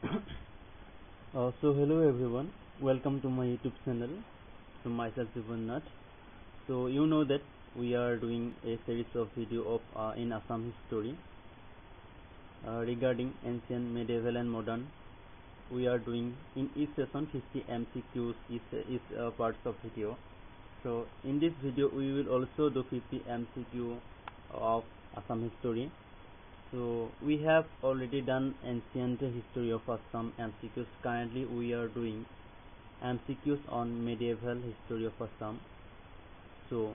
So hello everyone, welcome to my YouTube channel. So myself Jivannath. So you know that we are doing a series of video of in Assam history regarding ancient, medieval and modern. We are doing in each session 50 MCQs is parts of video. So in this video we will also do 50 MCQ of Assam history. So we have already done ancient history of Assam MCQs. Currently we are doing MCQs on medieval history of Assam. So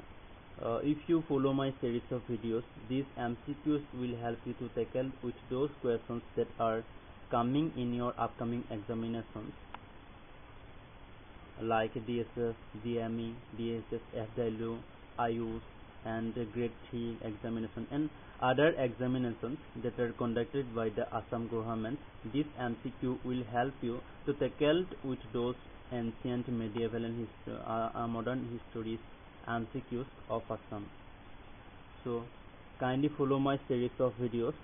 if you follow my series of videos, these MCQs will help you to tackle with those questions that are coming in your upcoming examinations like DSS, DME, DSS, FW, IUS and grade 3 examination and other examinations that are conducted by the Assam government. This MCQ will help you to tackle with those ancient, medieval and modern histories MCQs of Assam. So kindly follow my series of videos.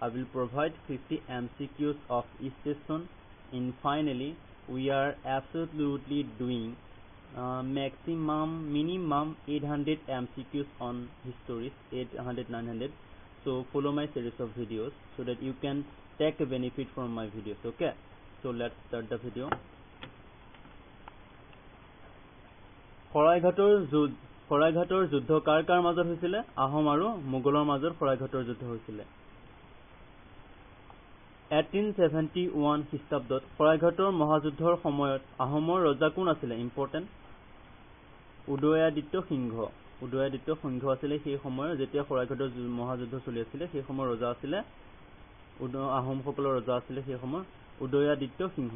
I will provide 50 MCQs of each session. And finally we are absolutely doing minimum 800 MCQs on histories, 800, 900. So follow my series of videos so that you can take a benefit from my videos. Okay, so let's start the video. শৰাইঘাটৰ যুদ্ধ কাৰ কাৰ মাজত হৈছিলে? আহোম আৰু মোগলৰ মাজত শৰাইঘাটৰ যুদ্ধ হৈছিলে। 1871 খ্ৰীষ্টাব্দত শৰাইঘাটৰ মহাযুদ্ধৰ সময়ত আহোমৰ ৰজা কোন আছিলে? ইম্পৰ্টেন্ট, উদয়াদিত্য সিংহ। উদয়াদিত্য সিংহ আছিলে সেই সময়ত যেতিয়া শৰাইঘাটৰ মহাযুদ্ধ চলি আছিলে। সেই সময়ৰ ৰজা আছিলে আহোমসকলৰ ৰজা আছিলে সেই সময়ত উদয়াদিত্য সিংহ।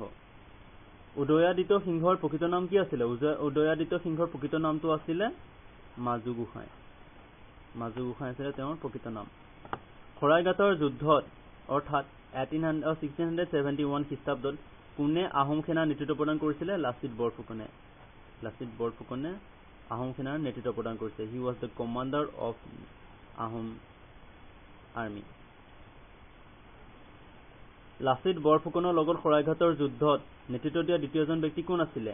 উদয়াদিত্য সিংহৰ প্ৰকৃত নাম কি আছিলে? উদয়াদিত্য সিংহৰ প্ৰকৃত নামটো আছিলে মাজু গোহাঁই। মাজু গোহাঁই আছিলে তেওঁৰ প্ৰকৃত নাম। শৰাইঘাটৰ যুদ্ধত অৰ্থাৎ 1671 খ্ৰীষ্টাব্দত কোনে আহোম সেনাৰ নেতৃত্ব প্ৰদান কৰিছিলে? লাচিত বৰফুকনে। লাচিত বৰফুকনে আহোম সেনাৰ নেতৃত্ব প্ৰদান কৰিছে। He was the commander of Ahom army. Lachit বৰফুকনৰ লগত শৰাইঘাটৰ যুদ্ধত নেতৃত্ব দিয়া দ্বিতীয়জন ব্যক্তি কোন আছিলে?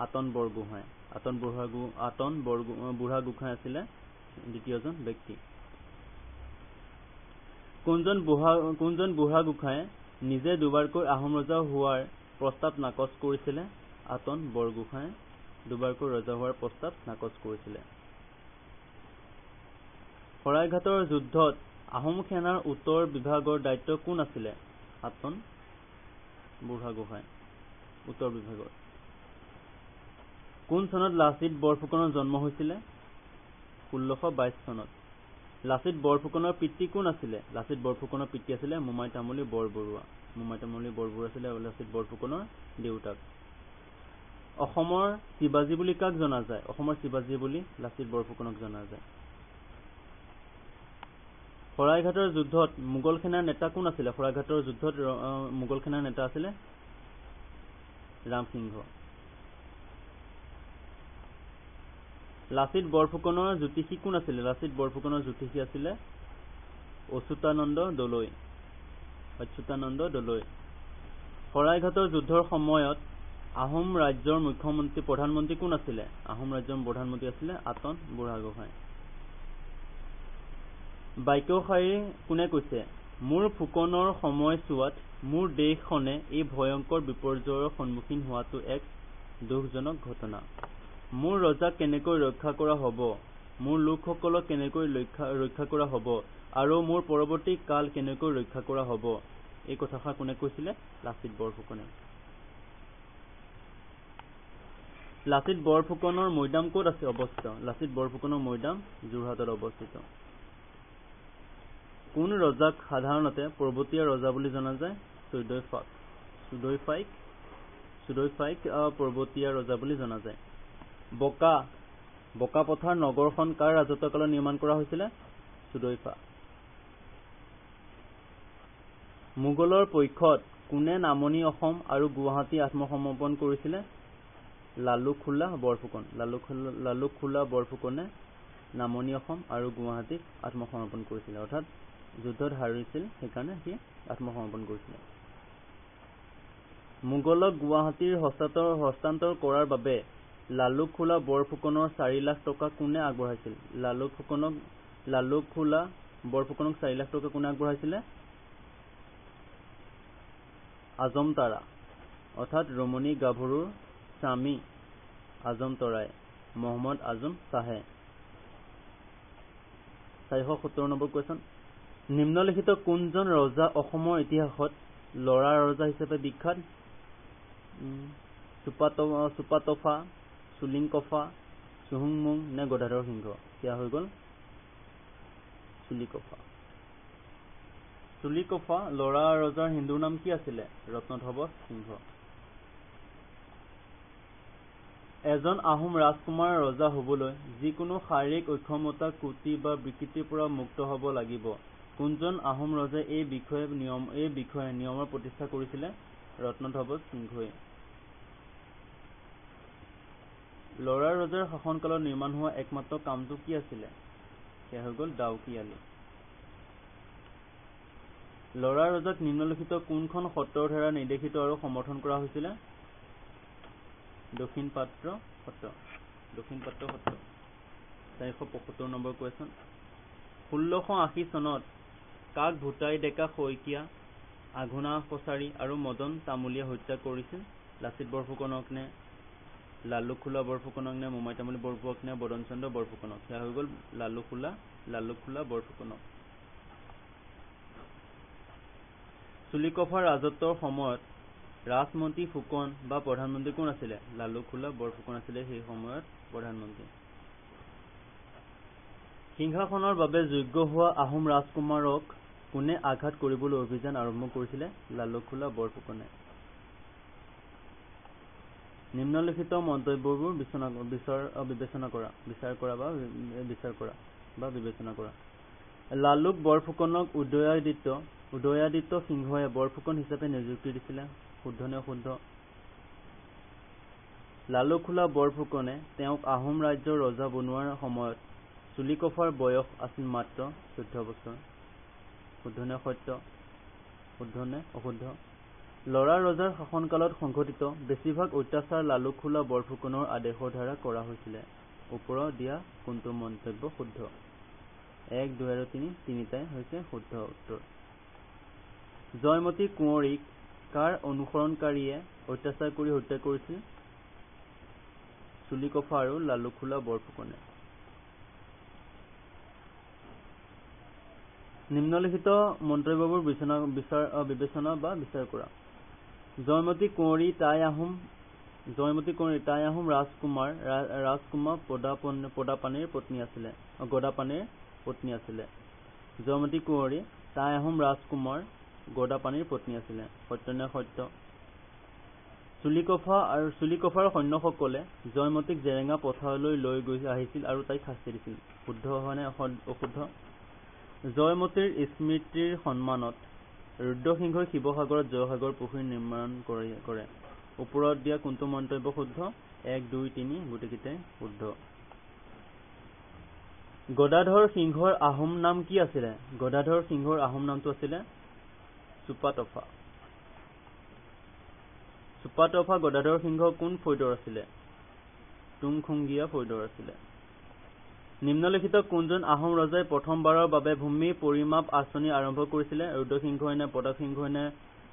আতন বৰগোহাঁই। আতন বুঢ়াগোহাঁই আছিলে দ্বিতীয়জন ব্যক্তি। কোনজন বুঢ়াগোহাঁয়ে নিজে দুবাৰকৈ আহোম ৰজা হোৱাৰ প্ৰস্তাৱ নাকচ কৰিছিলে? আতন বৰগোহাঁয়ে দুবাৰকৈ ৰজা হোৱাৰ প্ৰস্তাৱ নাকচ কৰিছিলে। শৰাইঘাটৰ যুদ্ধত আহোম সেনাৰ উত্তৰ বিভাগৰ দায়িত্ব কোন আছিলে? আতন বুঢ়াগোহাঁই। উত্তৰ বিভাগৰ। কোন চনত লাচিত বৰফুকনৰ জন্ম হৈছিলে? 1622 চনত। লাচিত বৰফুকনৰ পিতৃ কোন আছিলে? লাচিত বৰফুকনৰ পিতৃ আছিলে মোমাই তামুলী বৰবৰুৱা। মোমাই তামুলী বৰবৰুৱা আছিলে লাচিত বৰফুকনৰ দেউতাক। অসমৰ শিৱাজী বুলি কাক জনা যায়? অসমৰ শিৱাজী বুলি লাচিত বৰফুকনক জনা যায়। শৰাইঘাটৰ যুদ্ধত মোগল সেনাৰ নেতা কোন আছিলে? শৰাইঘাটৰ যুদ্ধত মোগল সেনাৰ নেতা আছিলে ৰামসিংহ। লাচিত বৰফুকনৰ জ্যোতিষী কোন আছিলে? লাচিত বৰফুকনৰ জ্যোতিষী আছিলে অচ্যুতানন্দ দলৈ। অচ্যুতানন্দ দলৈ। শৰাইঘাটৰ যুদ্ধৰ সময়ত আহোম ৰাজ্যৰ প্ৰধানমন্ত্ৰী কোন আছিলে? আহোম ৰাজ্যৰ প্ৰধানমন্ত্ৰী আছিলে আতন বুঢ়াগোহাঁই। বাক্যশাৰী কোনে কৈছে? মোৰ ফুকনৰ সময়ছোৱাত মোৰ দেশখনে এই ভয়ংকৰ বিপৰ্যয়ৰ সন্মুখীন হোৱাটো এক দুখজনক ঘটনা। মোৰ ৰজাক কেনেকৈ ৰক্ষা কৰা হ'ব? মোৰ লোকসকলক কেনেকৈ ৰক্ষা কৰা হ'ব আৰু মোৰ পৰৱৰ্তী কাল কেনেকৈ ৰক্ষা কৰা হ'ব? এই কথাষাৰ কোনে কৈছিলে? লাচিত বৰফুকনে। লাচিত বৰফুকনৰ মৈদাম ক'ত আছে অৱস্থিত? লাচিত বৰফুকনৰ মৈদাম যোৰহাটত অৱস্থিত। কোন ৰজাক সাধাৰণতে পৰ্বতীয়া ৰজা বুলি জনা যায়? চুদৈফাইক পৰ্বতীয়া ৰজা বুলি জনা যায়। বকাপথাৰ নগৰখন কাৰ ৰাজত্ব কালত নিৰ্মাণ কৰা হৈছিলে? চুদৈফা। মোগলৰ পক্ষত কোনে নামনি অসম আৰু গুৱাহাটী আত্মসমৰ্পণ কৰিছিলে? লালুখোলা বৰফুকন। লালুখোলা বৰফুকনে নামনি অসম আৰু গুৱাহাটীক আত্মসমৰ্পণ কৰিছিলে। অৰ্থাৎ যুদ্ধত হাৰিছিল সেইকাৰণে সি আত্মসমৰ্পণ কৰিছিলে। মোগলক গুৱাহাটীৰ হস্তান্তৰ কৰাৰ বাবে লালুকখোলা বৰফুকনৰ 4 লাখ টকা কোনে আগবঢ়াইছিল? লালুকখোলা বৰফুকনক 4 লাখ টকা কোনে আগবঢ়াইছিলে? আজমতাৰা অৰ্থাৎ ৰমণী গাভৰুৰ স্বামী আজমতৰাই মহম্মদ আজম শ্বাহে। 470 নম্বৰ কুৱেশ্যন। নিম্নলিখিত কোনজন ৰজা অসমৰ ইতিহাসত লৰা ৰজা হিচাপে বিখ্যাত? চুপাতফা, চুলিংকফা, চুহুংমুং নে গদাধৰ সিংহ? সেয়া হৈ গ'ল চুলিকফা। চুলিকফা লৰা ৰজাৰ হিন্দুৰ নাম কি আছিলে? ৰত্নধ্বজ সিংহ। এজন আহোম ৰাজকুমাৰ ৰজা হবলৈ যিকোনো শাৰীৰিক অক্ষমতা, ত্ৰুটি বা বিকৃতিৰ পৰা মুক্ত হ'ব লাগিব। কোনজন আহোম ৰজাই এই বিষয়ে নিয়মৰ প্ৰতিষ্ঠা কৰিছিলে? ৰত্নধ্বজ সিংহই। লৰা ৰজাৰ শাসনকালত নিৰ্মাণ হোৱা একমাত্ৰ কামটো কি আছিলে? সেয়া হৈ গ'ল ডাউকিয়ালি। লৰা ৰজাক নিম্নলিখিত কোনখন সত্ৰৰ দ্বাৰা নিৰ্দেশিত আৰু সমৰ্থন কৰা হৈছিলে? দক্ষিণপাট সত্ৰ। 475 নম্বৰ কুৱেশ্যন। 1680 চনত কাক ভূটাই ডেকা শইকীয়া, আঘোণা কছাৰী আৰু মদন তামুলীয়ে হত্যা কৰিছিল? লাচিত বৰফুকনক নে লালুকখোলা বৰফুকনক নে মোমাই তামুলী বৰফুকনক নে বদন চন্দ্ৰ বৰফুকনক? সেয়া হৈ গ'ল লালুকখোলা বৰফুকনক। চুলিকফাৰ ৰাজত্বৰ সময়ত ৰাজমন্ত্ৰী ফুকন বা প্ৰধানমন্ত্ৰী কোন আছিলে? লালুকখোলা বৰফুকন আছিলে সেই সময়ত প্ৰধানমন্ত্ৰী। সিংহাসনৰ বাবে যোগ্য হোৱা আহোম ৰাজকুমাৰক কোনে আঘাত কৰিবলৈ অভিযান আৰম্ভ কৰিছিলে? লালুকখোলা বৰফুকনে। নিম্নলিখিত মন্তব্যবোৰ বিবেচনা কৰা। লালুক বৰফুকনক উদয়াদিত্য সিংহই বৰফুকন হিচাপে নিযুক্তি দিছিলে। শুদ্ধ নে অশুদ্ধ? লালুকখোলা বৰফুকনে তেওঁক আহোম ৰাজ্যৰ ৰজা বনোৱাৰ সময়ত চুলিকফাৰ বয়স আছিল মাত্ৰ 14 বছৰ। শুদ্ধ নে সত্য? শুদ্ধ নে অশুদ্ধ? লৰা ৰজাৰ শাসনকালত সংঘটিত বেছিভাগ অত্যাচাৰ লালুকখোলা বৰফুকনৰ আদেশৰ দ্বাৰা কৰা হৈছিলে। ওপৰত দিয়া কোনটো মন্তব্য শুদ্ধ? 1, 2 আৰু 3 তিনিটাই হৈছে শুদ্ধ উত্তৰ। জয়মতী কুঁৱৰীক কাৰ অনুসৰণকাৰীয়ে অত্যাচাৰ কৰি হত্যা কৰিছিল? চুলিকফা আৰু লালুকখোলা বৰফুকনে। নিম্নলিখিত মন্তব্যবোৰ বিচাৰ কৰা। জয়মতী কুঁৱৰী টাই আহোম ৰাজকুমাৰ গদাপাণিৰ পত্নী আছিলে। জয়মতী কুঁৱৰী টাই আহোম ৰাজকুমাৰ গদাপাণিৰ পত্নী আছিলে। সত্য নে সত্য? চুলিকফাৰ সৈন্যসকলে জয়মতীক জেৰেঙা পথাৰলৈ লৈ আহিছিল আৰু তাইক শাস্তি দিছিল। শুদ্ধ নে অশুদ্ধ? জয়মতীৰ স্মৃতিৰ সন্মানত ৰুদ্ৰসিংহই শিৱসাগৰত জয়সাগৰ পুখুৰী নিৰ্মাণ কৰে। ওপৰত দিয়া কোনটো মন্তব্য শুদ্ধ? 1, 2, 3 গোটেইকেইটাই শুদ্ধ। গদাধৰ সিংহৰ আহোম নাম কি আছিলে? গদাধৰ সিংহৰ আহোম নামটো আছিলে চুপাতফা। গদাধৰ সিংহ কোন ফৈদৰ আছিলে? তুংখুংগীয়া ফৈদৰ আছিলে। নিম্নলিখিত কোনজন আহোম ৰজাই প্ৰথমবাৰৰ বাবে ভূমি পৰিমাপ আঁচনি আৰম্ভ কৰিছিলে? ৰুদ্ৰসিংহই নে প্ৰতাপ সিংহই নে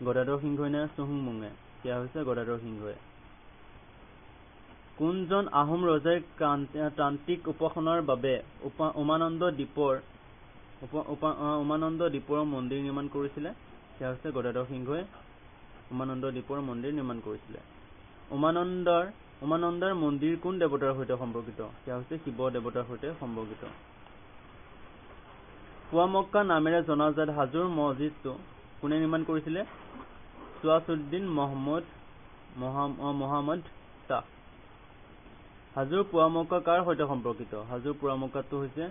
গদাধৰ সিংহই নে চুহুংমুঙে? সেয়া হৈছে গদাধৰ সিংহই। কোনজন আহোম ৰজাই তান্ত্ৰিক উপাসনাৰ বাবে উমানন্দ দ্বীপৰ মন্দিৰ নিৰ্মাণ কৰিছিলে? সেয়া হৈছে গদাধৰ সিংহই উমানন্দ দ্বীপৰ মন্দিৰ নিৰ্মাণ কৰিছিলে। উমানন্দাৰ মন্দিৰ কোন দেৱতাৰ সৈতে সম্পৰ্কিত? সেয়া হৈছে শিৱ দেৱতাৰ সৈতে সম্পৰ্কিত। পুৱামক্কা নামেৰে জনাজাত হাজোৰ মছজিদটো কোনে নিৰ্মাণ কৰিছিলে? চুৱাচুদ্দিন মহম্মদ শ্বাহ। হাজোৰ পুৱামক্কা কাৰ সৈতে সম্পৰ্কিত? হাজোৰ পুৱামক্কাটো হৈছে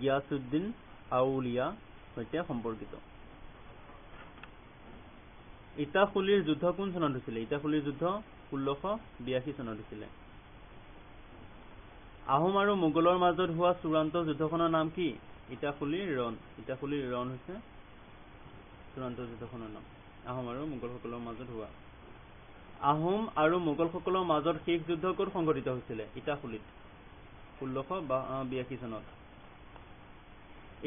গিয়াছুদ্দিন আউলিয়া সৈতে সম্পৰ্কিত। ইটাখুলিৰ যুদ্ধ কোন চনত হৈছিলে? ইটাখুলিৰ যুদ্ধ 1682 চনত হৈছিলে। আহোম আৰু মোগলৰ মাজত হোৱা চূড়ান্ত যুদ্ধখনৰ নাম কি? ইটাখুলিৰ ৰণ হৈছে চূড়ান্ত যুদ্ধখনৰ নাম। আহোম আৰু মোগলসকলৰ মাজত হোৱা। আহোম আৰু মোগলসকলৰ মাজত শেষ যুদ্ধ ক'ত সংঘটিত হৈছিলে ইটাখুলিত 1682 চনত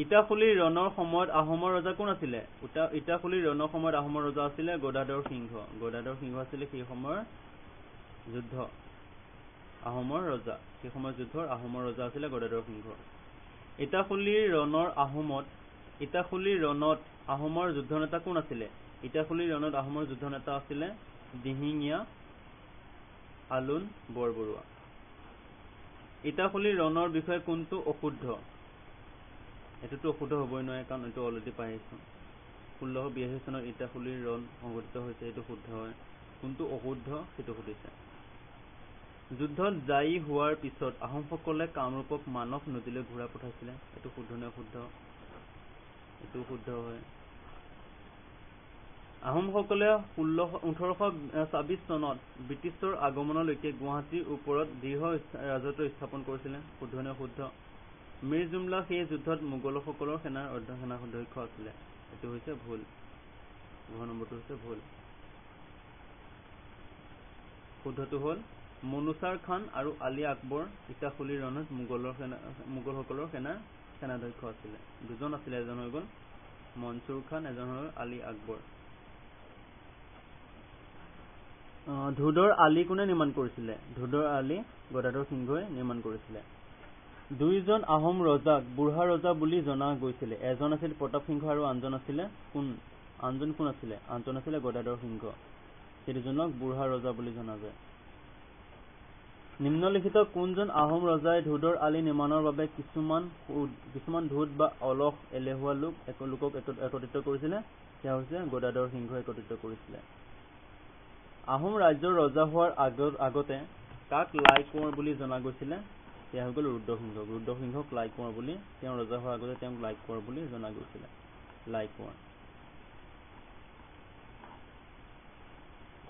ইটাখুলিৰ ৰণৰ সময়ত আহোমৰ ৰজা কোন আছিলে ইটাখুলিৰ ৰণৰ সময়ত আহোমৰ ৰজা আছিলে গদাধৰ সিংহ আছিলে সেই সময়ৰ যুদ্ধ আহোমৰ ৰজা সেই সময়ৰ যুদ্ধৰ আহোমৰ ৰজা আছিলে গদাধৰ সিংহ ইটাখুলিৰ ৰণত আহোমৰ যুদ্ধ নেতা কোন আছিলে ইটাখুলিৰ ৰণত আহোমৰ যুদ্ধ নেতা আছিলে দিহিঙীয়া আলুন বৰবৰুৱা ইটাখুলিৰ ৰণৰ বিষয়ে কোনটো অশুদ্ধ এটোতো অশুদ্ধ হ'বই নোৱাৰে কাৰণ এটো অলৰেডি পাই আহিছো 1682 চনত ইটাখুলিৰ ৰণ সংঘটিত হৈছে এটো শুদ্ধ হয় কোনটো অশুদ্ধ সেটো সুধিছে যুদ্ধত জয়ী হোৱাৰ পিছত আহোমসকলে কামৰূপক মানস নদীলৈ ঘূৰা পঠাইছিলে এটো শুদ্ধ নে অশুদ্ধ এটো শুদ্ধ হয় আহোমসকলে 1826 চনত ব্ৰিটিছৰ আগমনলৈকে গুৱাহাটীৰ ওপৰত দৃঢ় ৰাজত্ব স্থাপন কৰিছিলে শুদ্ধ নে অশুদ্ধ মিৰ জুমলা সেই যুদ্ধত মোগলসকলৰ সেনাৰ অধ্যক্ষ আছিলে এটো হৈছে ভুল ঘ নম্বৰটো হৈছে ভুল শুদ্ধটো হ'ল মনুচাৰ খান আৰু আলী আকবৰ ইটাখুলিৰ ৰণত মোগলসকলৰ সেনাধ্যক্ষ আছিলে দুজন আছিলে এজন হৈ গ'ল মনসুৰ খান এজন হ'ল আলী আকবৰ ধুদৰ আলী কোনে নিৰ্মাণ কৰিছিলে ধুদৰ আলী গদাধৰ সিংহই নিৰ্মাণ কৰিছিলে দুইজন আহোম ৰজাক বুঢ়া ৰজা বুলি জনা গৈছিলে এজন আছিল প্ৰতাপ সিংহ আৰু আনজন আছিলে গদাধৰ সিংহ সেই দুজনক বুঢ়া ৰজা বুলি জনা যায় নিম্নলিখিত কোনজন আহোম ৰজাই ধুদৰ আলী নিৰ্মাণৰ বাবে কিছুমান ধুত বা অলস এলেহুৱা লোকক একত্ৰিত কৰিছিলে সেয়া হৈছে গদাধৰ সিংহই একত্ৰিত কৰিছিলে আহোম ৰাজ্যৰ ৰজা হোৱাৰ আগতে কাক লাই কোঁৱৰ বুলি জনা গৈছিলে সেয়া হৈ গ'ল ৰুদ্ৰসিংহক লাই কোঁৱৰ বুলি তেওঁ ৰজা হোৱাৰ আগতে তেওঁক লাই কোঁৱৰ বুলি জনা গৈছিলে লাই কোঁৱৰ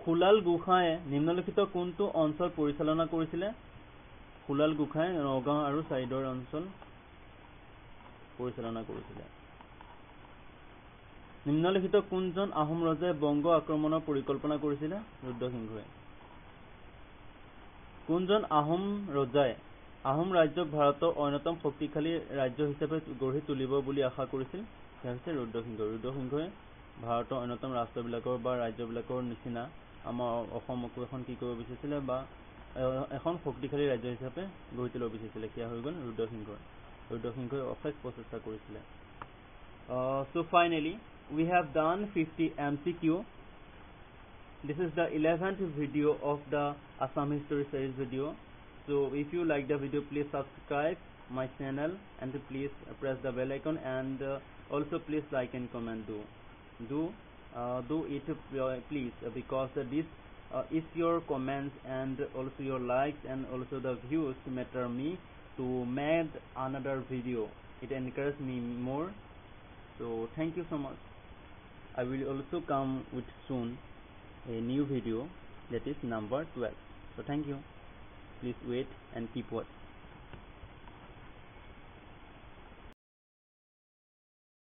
খুলাল গোসাঁয়ে নিম্নলিখিত কোনটো অঞ্চল পৰিচালনা কৰিছিলে খুলাল গোসাঁয়ে নগাঁও আৰু চাইদৰ অঞ্চল পৰিচালনা কৰিছিলে নিম্নলিখিত কোনজন আহোম ৰজাই বংগ আক্ৰমণৰ পৰিকল্পনা কৰিছিলে ৰুদ্ৰসিংহই কোনজন আহোম ৰজাই আহোম ৰাজ্যক ভাৰতৰ অন্যতম শক্তিশালী ৰাজ্য হিচাপে গঢ়ি তুলিব বুলি আশা কৰিছিল সেয়া হৈছে ৰুদ্ৰসিংহই ভাৰতৰ অন্যতম ৰাষ্ট্ৰবিলাকৰ বা ৰাজ্যবিলাকৰ নিচিনা আমাৰ অসমকো এখন কি কৰিব বিচাৰিছিলে বা এখন শক্তিশালী ৰাজ্য হিচাপে গঢ়ি তুলিব বিচাৰিছিলে সেয়া হৈ গ'ল ৰুদ্ৰসিংহই অশেষ প্ৰচেষ্টা কৰিছিলে so finally we have done 50 MCQ this is the 11th video of the Assam History series video so if you like the video please subscribe my channel and please press the bell icon and also please like and comment do it please because this is your comments and also your likes and also the views matter me to make another video it encourages me more so thank you so much I will also come with soon a new video that is number 12 so thank you please wait and keep watching